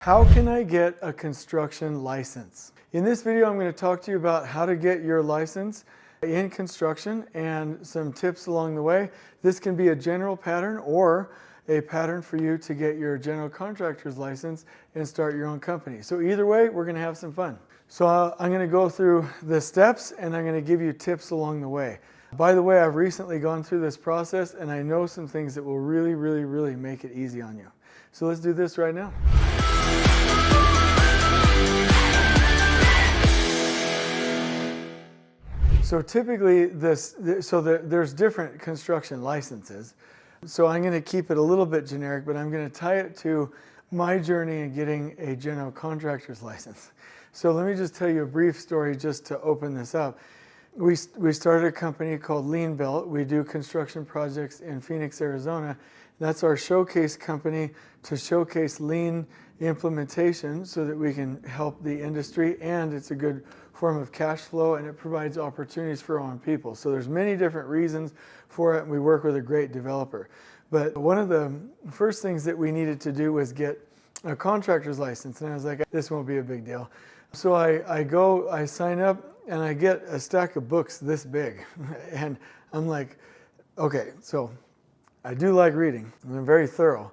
How can I get a construction license? In this video, I'm going to talk to you about how to get your license in construction and some tips along the way. This can be a general pattern or a pattern for you to get your general contractor's license and start your own company. So either way, we're going to have some fun. So I'm going to go through the steps and I'm going to give you tips along the way. By the way, I've recently gone through this process and I know some things that will really make it easy on you. So let's do this right now. So typically there's different construction licenses. So I'm going to keep it a little bit generic, but I'm going to tie it to my journey in getting a general contractor's license. So let me just tell you a brief story just to open this up. We started a company called Lean Belt. We do construction projects in Phoenix, Arizona. That's our showcase company to showcase lean implementation so that we can help the industry, and it's a good form of cash flow and it provides opportunities for our own people. So there's many different reasons for it, and we work with a great developer. But one of the first things that we needed to do was get a contractor's license, and I was like, this won't be a big deal. So I sign up and I get a stack of books this big and I'm like, okay, so I do like reading and I'm very thorough,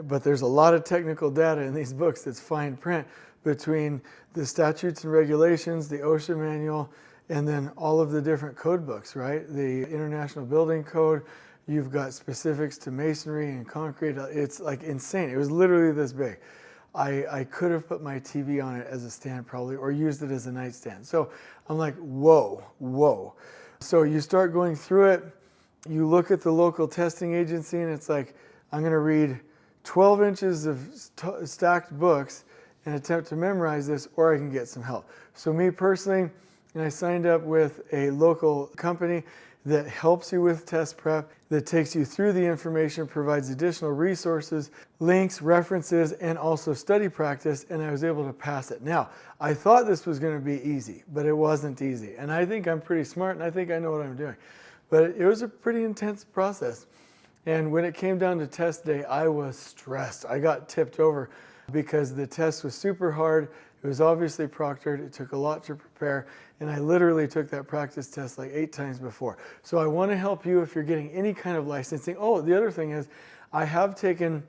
but there's a lot of technical data in these books that's fine print between the statutes and regulations, the OSHA manual, and then all of the different code books, right? The International Building Code, you've got specifics to masonry and concrete. It's like insane. It was literally this big. I could have put my TV on it as a stand probably, or used it as a nightstand. So I'm like, whoa. So you start going through it, you look at the local testing agency and it's like, I'm gonna read 12 inches of stacked books and attempt to memorize this, or I can get some help. So me personally, and I signed up with a local company that helps you with test prep, that takes you through the information, provides additional resources, links, references, and also study practice, and I was able to pass it. Now, I thought this was going to be easy, but it wasn't easy. And I think I'm pretty smart, and I think I know what I'm doing. But it was a pretty intense process. And when it came down to test day, I was stressed. I got tipped over because the test was super hard. It was obviously proctored. It took a lot to prepare. And I literally took that practice test like 8 times before. So I want to help you if you're getting any kind of licensing. Oh, the other thing is I have taken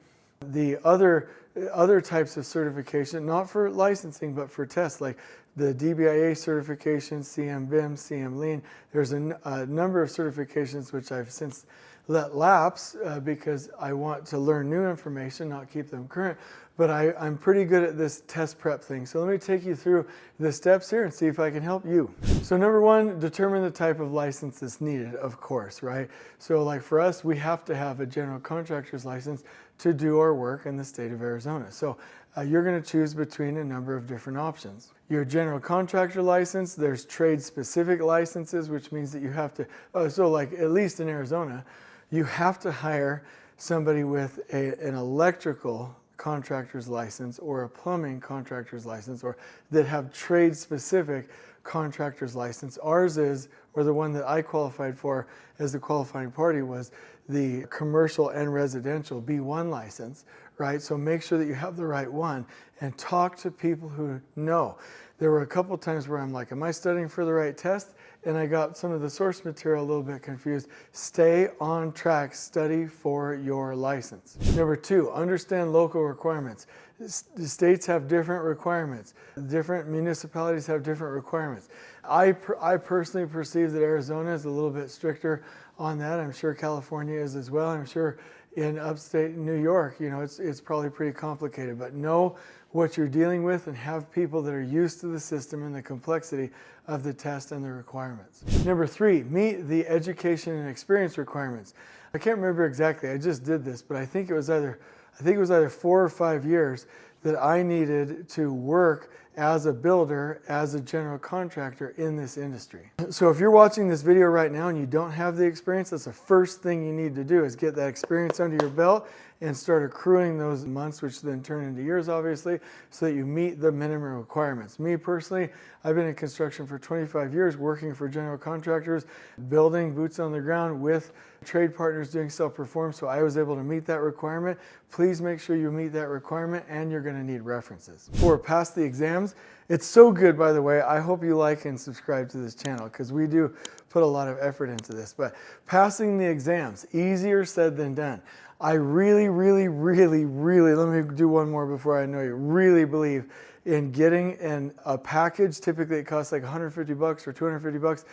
the other types of certification, not for licensing, but for tests, like the DBIA certification, CM BIM, CM Lean. There's a number of certifications which I've since let lapse because I want to learn new information, not keep them current. But I'm pretty good at this test prep thing. So let me take you through the steps here and see if I can help you. So number one, determine the type of license that's needed, of course, right? So like for us, we have to have a general contractor's license to do our work in the state of Arizona. So you're going to choose between a number of different options. Your general contractor license, there's trade-specific licenses, which means that you have to, so like at least in Arizona, you have to hire somebody with an electrical contractor's license or a plumbing contractor's license, or that have trade-specific contractor's license. Ours is, or the one that I qualified for as the qualifying party, was the commercial and residential B1 license, right? So make sure that you have the right one and talk to people who know. There were a couple times where I'm like, am I studying for the right test? And I got some of the source material a little bit confused. Stay on track, study for your license. Number two, understand local requirements. The states have different requirements. Different municipalities have different requirements. I personally perceive that Arizona is a little bit stricter on that. I'm sure California is as well. I'm sure in upstate New York, you know, it's probably pretty complicated, but know what you're dealing with and have people that are used to the system and the complexity of the test and the requirements. Number three, meet the education and experience requirements. I can't remember exactly, I just did this, but I think it was either 4 or 5 years that I needed to work as a builder, as a general contractor in this industry. So if you're watching this video right now and you don't have the experience, that's the first thing you need to do is get that experience under your belt and start accruing those months, which then turn into years, obviously, so that you meet the minimum requirements. Me personally, I've been in construction for 25 years, working for general contractors, building boots on the ground with trade partners doing self-perform, so I was able to meet that requirement. Please make sure you meet that requirement, and you're going to need references. For pass the exams, it's so good, by the way. I hope you like and subscribe to this channel because we do put a lot of effort into this. But passing the exams, easier said than done. I really, let me do one more before I know you, really believe in getting a package. Typically it costs like $150 or $250,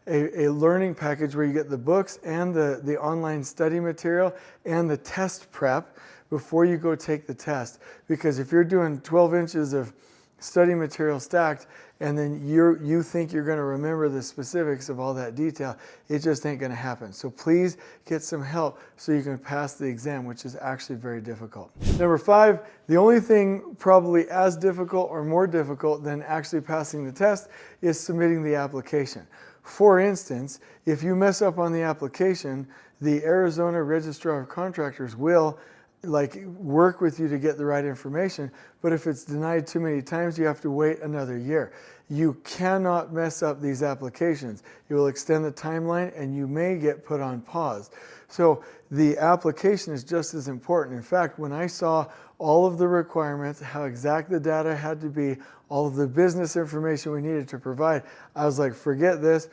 a learning package where you get the books and the online study material and the test prep before you go take the test. Because if you're doing 12 inches of study material stacked and then you think you're going to remember the specifics of all that detail, it just ain't going to happen. So please get some help so you can pass the exam, which is actually very difficult. Number 5, the only thing probably as difficult or more difficult than actually passing the test is submitting the application. For instance, if you mess up on the application, the Arizona Registrar of Contractors will work with you to get the right information, but if it's denied too many times, you have to wait another year. You cannot mess up these applications. It will extend the timeline and you may get put on pause. So the application is just as important. In fact, when I saw all of the requirements, how exact the data had to be, all of the business information we needed to provide, I was like, forget this.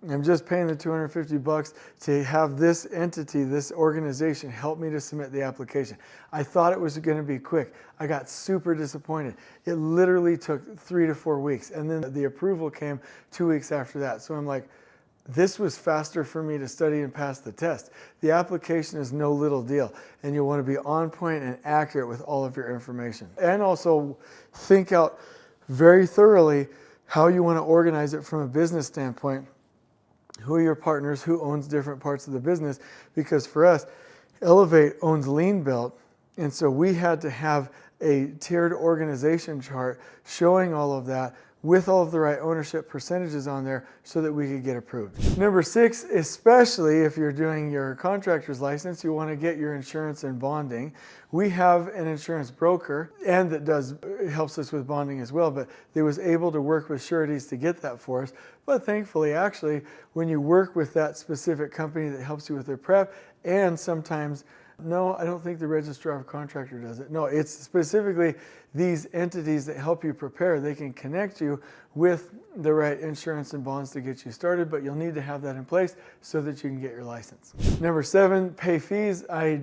I'm just paying the $250 to have this entity, this organization, help me to submit the application. I thought it was going to be quick. I got super disappointed. It literally took 3 to 4 weeks, and then the approval came 2 weeks after that. So I'm like, this was faster for me to study and pass the test. The application is no little deal, and you'll want to be on point and accurate with all of your information. And also think out very thoroughly how you want to organize it from a business standpoint. Who are your partners? Who owns different parts of the business? Because for us, Elevate owns Lean Belt, and so we had to have a tiered organization chart showing all of that with all of the right ownership percentages on there so that we could get approved. Number 6, especially if you're doing your contractor's license, you want to get your insurance and bonding. We have an insurance broker, and that helps us with bonding as well, but they was able to work with sureties to get that for us. But thankfully, actually, when you work with that specific company that helps you with their prep, and sometimes, no, I don't think the Registrar of Contractor does it. No, it's specifically these entities that help you prepare. They can connect you with the right insurance and bonds to get you started, but you'll need to have that in place so that you can get your license. Number 7, pay fees. I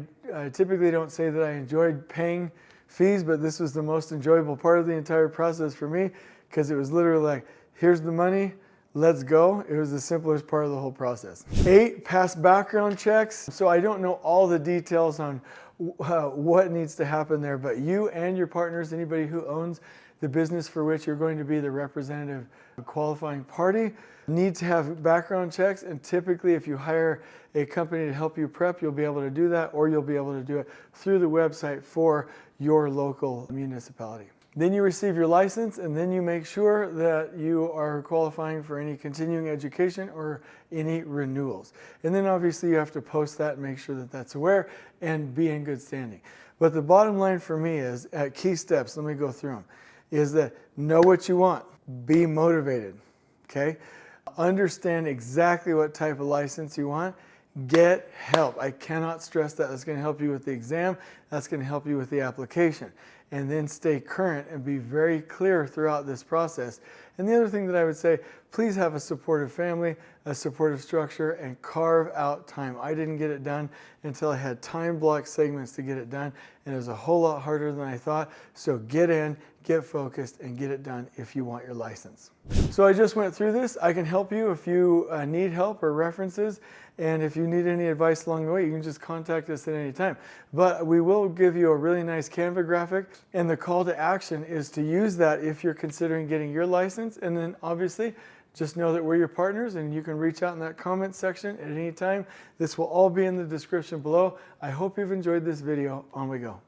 typically don't say that I enjoyed paying fees, but this was the most enjoyable part of the entire process for me because it was literally like, here's the money, let's go. It was the simplest part of the whole process. 8, pass background checks. So I don't know all the details on what needs to happen there, but you and your partners, anybody who owns the business for which you're going to be the representative qualifying party, need to have background checks. And typically if you hire a company to help you prep, you'll be able to do that, or you'll be able to do it through the website for your local municipality. Then you receive your license, and then you make sure that you are qualifying for any continuing education or any renewals. And then obviously you have to post that and make sure that that's aware and be in good standing. But the bottom line for me is, at key steps, let me go through them, is that know what you want, be motivated, okay? Understand exactly what type of license you want. Get help. I cannot stress that. That's going to help you with the exam. That's going to help you with the application. And then stay current and be very clear throughout this process. And the other thing that I would say, please have a supportive family, a supportive structure, and carve out time. I didn't get it done until I had time block segments to get it done, and it was a whole lot harder than I thought. So get in, get focused, and get it done if you want your license. So I just went through this. I can help you if you need help or references. And if you need any advice along the way, you can just contact us at any time. But we will give you a really nice Canva graphic. And the call to action is to use that if you're considering getting your license. And then obviously, just know that we're your partners, and you can reach out in that comment section at any time. This will all be in the description below. I hope you've enjoyed this video. On we go.